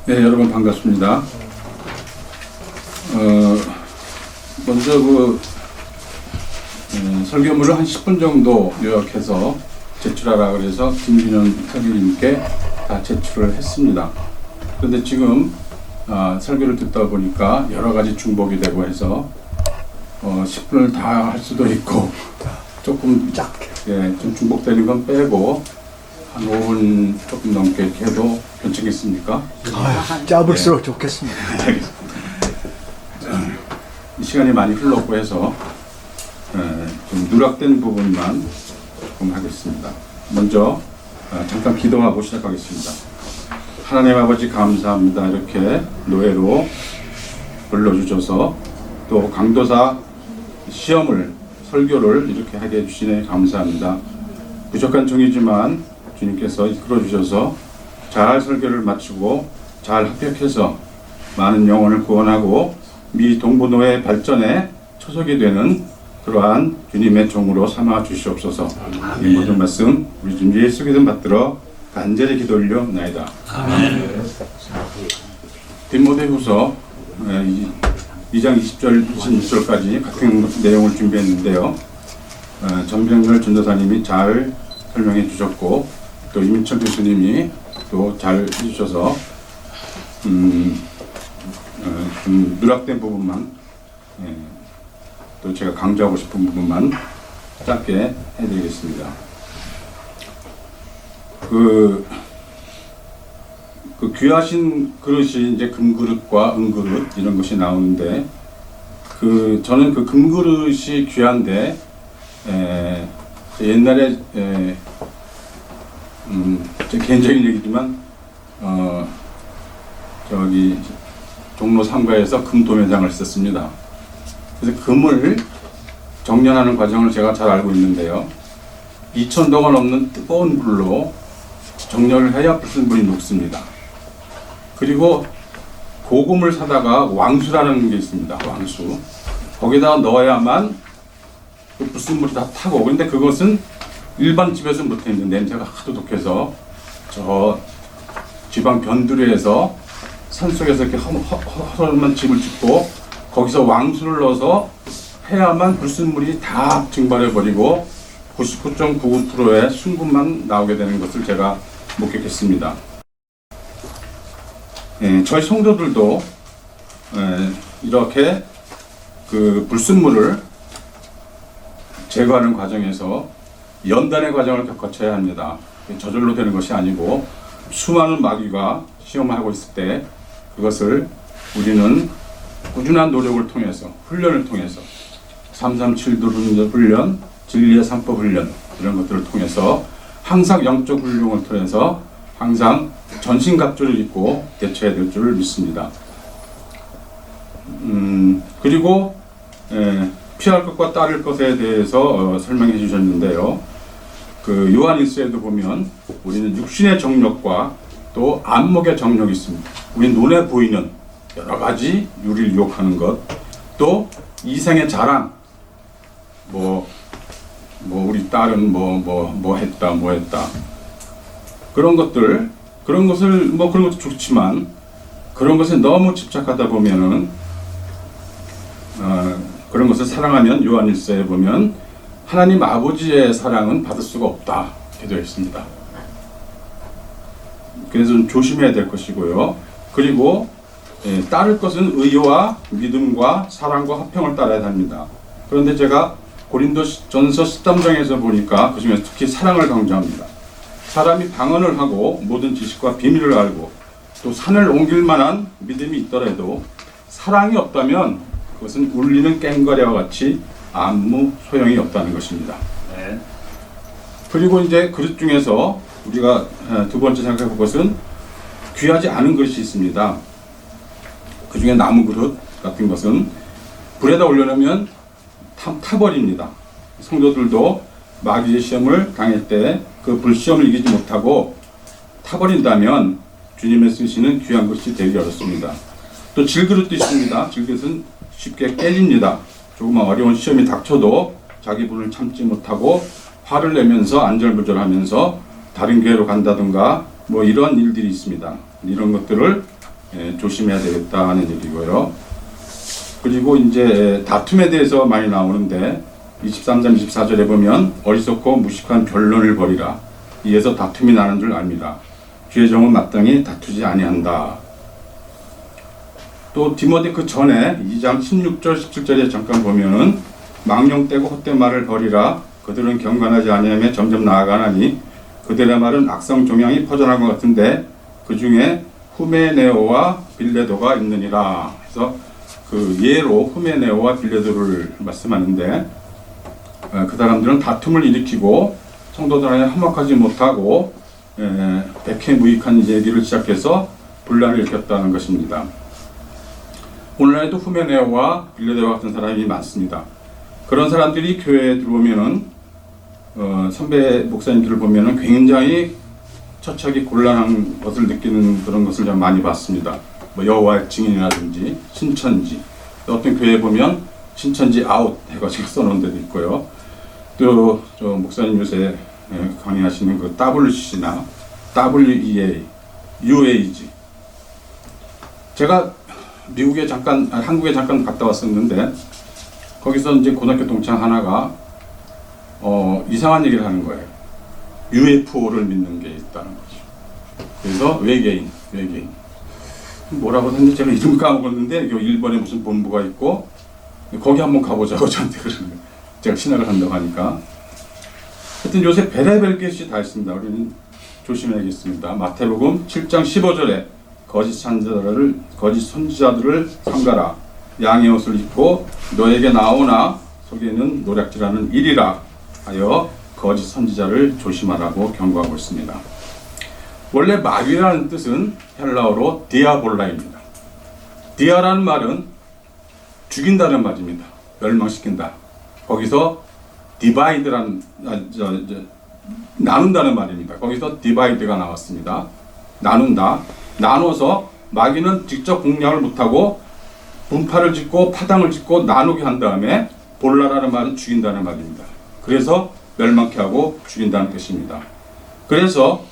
네, 여러분 반갑습니다. 먼저 설교물을 한 10분 정도 요약해서 제출하라 그래서 김준현 설교님께 다 제출을 했습니다. 그런데 지금 설교를 듣다 보니까 여러 가지 중복이 되고 해서 10분을 다 할 수도 있고 조금 좀 중복되는 건 빼고 한 5분 조금 넘게 이렇게 해도 괜찮겠습니까? 짧을수록 좋겠습니다. 이 시간이 많이 흘렀고 해서 좀 누락된 부분만 조금 하겠습니다. 먼저 잠깐 기도하고 시작하겠습니다. 하나님 아버지 감사합니다. 이렇게 노예로 불러주셔서 또 강도사 시험을 설교를 이렇게 하게 해주시네 감사합니다. 부족한 종이지만 주님께서 이끌어 주셔서 잘 설교를 마치고 잘 합격해서 많은 영혼을 구원하고 미 동부노예 발전에 초석이 되는 그러한 주님의 종으로 삼아 주시옵소서. 이 모든 말씀 우리 주님 예수 기름 받들어 간절히 기도 올려나이다. 아멘. 디모데후서 2장 20절 26절까지 같은 내용을 준비했는데요. 전병렬 전도사님이 잘 설명해 주셨고 또 이민철 교수님이 또 잘 해주셔서 좀 누락된 부분만 또 제가 강조하고 싶은 부분만 짧게 해드리겠습니다. 그 귀하신 그릇이 이제 금그릇과 은그릇 이런 것이 나오는데 저는 그 금그릇이 귀한데 옛날에 제 개인적인 얘기지만 저기 종로 상가에서 금도매장을 썼습니다. 그래서 금을 정련하는 과정을 제가 잘 알고 있는데요. 2,000도가 넘는 뜨거운 불로 정렬을 해야 불순물이 녹습니다. 그리고 고금을 사다가 왕수라는 게 있습니다. 왕수. 거기다가 넣어야만 그 불순물이 다 타고. 근데 그것은 일반 집에서 못했는데 냄새가 하도 독해서 저 지방 변두리에서 산속에서 이렇게 허름한 집을 짓고 거기서 왕수를 넣어서 해야만 불순물이 다 증발해버리고 99.99%의 순금만 나오게 되는 것을 제가 목격했습니다. 저희 성도들도 이렇게 그 불순물을 제거하는 과정에서 연단의 과정을 거쳐야 합니다. 저절로 되는 것이 아니고 수많은 마귀가 시험을 하고 있을 때 그것을 우리는 꾸준한 노력을 통해서 훈련을 통해서 337도 훈련, 진리의 3법 훈련 이런 것들을 통해서 항상 영적 훈련을 통해서 항상 전신갑주를 입고 대처해야 될 줄 믿습니다. 그리고 피할 것과 따를 것에 대해서 설명해 주셨는데요. 그 요한일서에도 보면 우리는 육신의 정욕과 또 안목의 정욕이 있습니다. 우리 눈에 보이는 여러 가지 유리를 유혹하는 것, 또 이생의 자랑, 우리 딸은 뭐 했다 그런 것들, 그런 것도 좋지만 그런 것에 너무 집착하다 보면은 그런 것을 사랑하면 요한일서에 보면 하나님 아버지의 사랑은 받을 수가 없다 이렇게 되어 있습니다. 그래서 좀 조심해야 될 것이고요. 그리고 따를 것은 의와 믿음과 사랑과 화평을 따라야 합니다. 그런데 제가 고린도전서 13장에서 보니까 그 중에 특히 사랑을 강조합니다. 사람이 방언을 하고 모든 지식과 비밀을 알고 또 산을 옮길 만한 믿음이 있더라도 사랑이 없다면 그것은 울리는 꽹과리와 같이 아무 소용이 없다는 것입니다. 네. 그리고 이제 그릇 중에서 우리가 두 번째 생각해 볼 것은 귀하지 않은 그릇이 있습니다. 그 중에 나무 그릇 같은 것은 불에다 올려놓으면 타버립니다. 성도들도 마귀의 시험을 당할 때 그 불시험을 이기지 못하고 타버린다면 주님의 쓰시는 귀한 것이 되기 어렵습니다. 또 질그릇도 있습니다. 질그릇은 쉽게 깨집니다. 조금만 어려운 시험이 닥쳐도 자기 분을 참지 못하고 화를 내면서 안절부절하면서 다른 교회로 간다든가 이런 일들이 있습니다. 이런 것들을 조심해야 되겠다는 얘기고요. 그리고 이제 다툼에 대해서 많이 나오는데 23장 24절에 보면 어리석고 무식한 변론을 벌이라. 이에서 다툼이 나는 줄 압니다. 주의 종은 마땅히 다투지 아니한다. 또 디모데 그 전에 2장 16절 17절에 잠깐 보면은 망령되고 헛된 말을 버리라. 그들은 경건하지 아니하며 점점 나아가나니 그들의 말은 악성 종양이 퍼져나간 것 같은데 그 중에 후메네오와 빌레도가 있느니라. 그래서 그 예로 후메네오와 빌레도를 말씀하는데 그 사람들은 다툼을 일으키고 성도들 안에 화목하지 못하고 백해무익한 얘기를 시작해서 분란을 일으켰다는 것입니다. 오늘날에도 후메네오와 빌레도와 같은 사람이 많습니다. 그런 사람들이 교회에 들어오면은 선배 목사님들을 보면은 굉장히 처참히 곤란한 것을 느끼는 그런 것을 좀 많이 봤습니다. 뭐 여호와의 증인이라든지 신천지, 어떤 교회에 보면 신천지 아웃 해가지고 써놓은 데도 있고요. 또 저 목사님 요새 강의하시는 그 WC나 WEA, UAG. 제가 미국에 잠깐, 한국에 잠깐 갔다 왔었는데 거기서 이제 고등학교 동창 하나가 이상한 얘기를 하는 거예요. UFO를 믿는 게 있다는 거죠. 그래서 외계인. 뭐라고 했는지 제가 이름 까먹었는데 일본에 무슨 본부가 있고 거기 한번 가보자고 저한테 그러는 거예요. 제가 신학을 한다고 하니까. 하여튼 요새 별의별 것이 다 있습니다. 우리는 조심해야겠습니다. 마태복음 7장 15절에 거짓 선지자들을 삼가라. 양의 옷을 입고 너에게 나오나 속에는 노략질하는 일이라 하여 거짓 선지자를 조심하라고 경고하고 있습니다. 원래 마귀라는 뜻은 헬라어로 디아볼라입니다. 디아라는 말은 죽인다는 말입니다. 멸망시킨다. 거기서 디바이드라는 나눈다는 말입니다. 거기서 디바이드가 나왔습니다. 나눈다. 나눠서 마귀는 직접 공략을 못하고 분파를 짓고 파당을 짓고 나누게 한 다음에 볼라라는 말은 죽인다는 말입니다. 그래서 멸망케 하고 죽인다는 뜻입니다. 그래서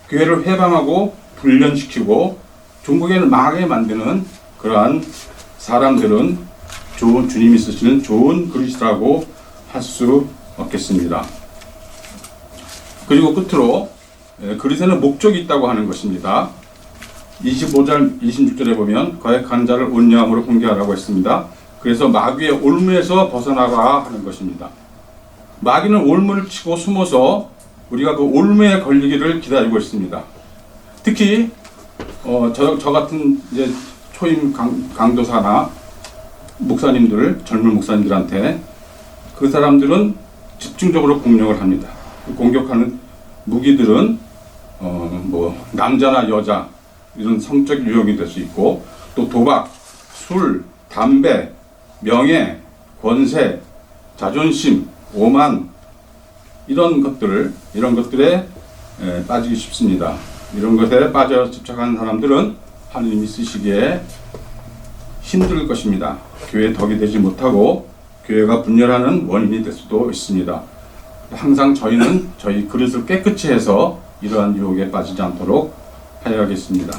교회를 회방하고 불련시키고 종국을 망하게 만드는 그러한 사람들은 좋은 주님이 쓰시는 좋은 그릇이라고 할 수 없겠습니다. 그리고 끝으로 그릇에는 목적이 있다고 하는 것입니다. 25절 26절에 보면 거역하는 자를 온유함으로 훈계하라고 했습니다. 그래서 마귀의 올무에서 벗어나가 하는 것입니다. 마귀는 올무를 치고 숨어서 우리가 그 올무에 걸리기를 기다리고 있습니다. 특히 저 같은 이제 초임 강도사나 목사님들, 젊은 목사님들한테 그 사람들은 집중적으로 공격을 합니다. 공격하는 무기들은 뭐 남자나 여자 이런 성적 유형이 될 수 있고 또 도박, 술, 담배, 명예, 권세, 자존심, 오만 이런 것들에 빠지기 쉽습니다. 이런 것에 빠져 집착하는 사람들은 하느님이 쓰시기에 힘들 것입니다. 교회의 덕이 되지 못하고 교회가 분열하는 원인이 될 수도 있습니다. 항상 저희는 저희 그릇을 깨끗이 해서 이러한 유혹에 빠지지 않도록 하여야겠습니다.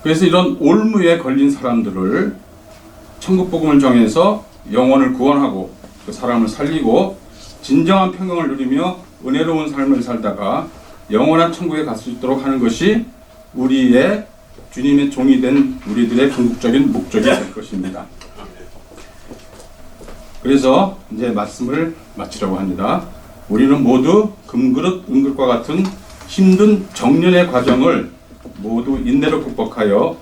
그래서 이런 올무에 걸린 사람들을 천국복음을 정해서 영혼을 구원하고 그 사람을 살리고 진정한 평강을 누리며 은혜로운 삶을 살다가 영원한 천국에 갈 수 있도록 하는 것이 우리의 주님의 종이 된 우리들의 궁극적인 목적이 될 것입니다. 그래서 이제 말씀을 마치려고 합니다. 우리는 모두 금그릇, 은그릇과 같은 힘든 정년의 과정을 모두 인내로 극복하여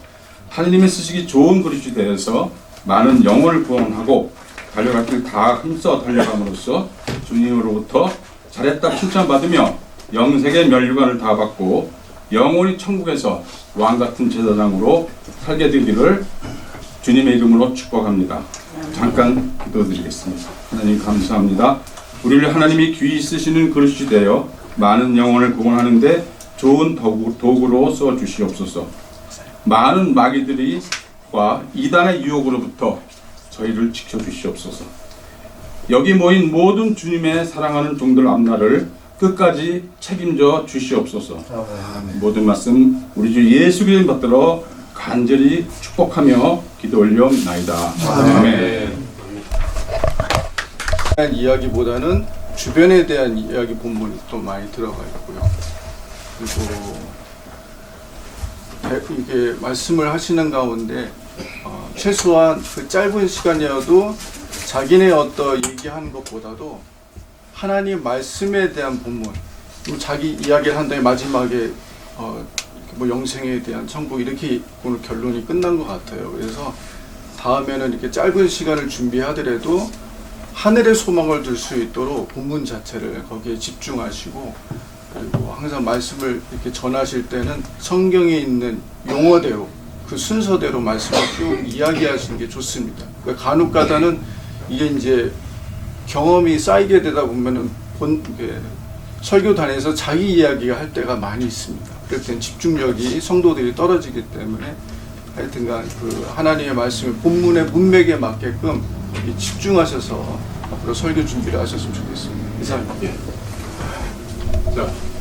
하느님의 쓰시기 좋은 그릇이 되어서 많은 영혼을 구원하고 달려갈 길 다 힘써 달려감으로써 주님으로부터 잘했다 칭찬받으며 영생의 면류관을 다 받고 영원히 천국에서 왕같은 제사장으로 살게 되기를 주님의 이름으로 축복합니다. 잠깐 기도드리겠습니다. 하나님 감사합니다. 우리를 하나님이 귀히 쓰시는 그릇이 되어 많은 영혼을 구원하는데 좋은 도구로 써주시옵소서. 많은 마귀들과 이단의 유혹으로부터 저희를 지켜주시옵소서. 여기 모인 모든 주님의 사랑하는 종들 앞날을 끝까지 책임져 주시옵소서. 모든 말씀 우리 주 예수 그리스도 받들어 간절히 축복하며 기도 올려옵나이다. 아멘. 대한 이야기보다는 주변에 대한 이야기 본문이 또 많이 들어가 있고요. 그리고 이게 말씀을 하시는 가운데 최소한 그 짧은 시간이어도 자기네 얘기하는 것보다도 하나님 말씀에 대한 본문, 자기 이야기를 한 다음에 마지막에 뭐 영생에 대한 천국 이렇게 오늘 결론이 끝난 것 같아요. 그래서 다음에는 이렇게 짧은 시간을 준비하더라도 하늘의 소망을 들 수 있도록 본문 자체를 거기에 집중하시고, 그리고 항상 말씀을 이렇게 전하실 때는 성경에 있는 용어대로 그 순서대로 말씀을 쭉 이야기하시는 게 좋습니다. 그러니까 간혹가다는 이게 이제 경험이 쌓이게 되다 보면은 설교단에서 자기 이야기가 할 때가 많이 있습니다. 그럴 땐 집중력이 성도들이 떨어지기 때문에 하여튼간 그 하나님의 말씀을 본문의 문맥에 맞게끔 집중하셔서 앞으로 설교 준비를 하셨으면 좋겠습니다. 이상입니다. 자.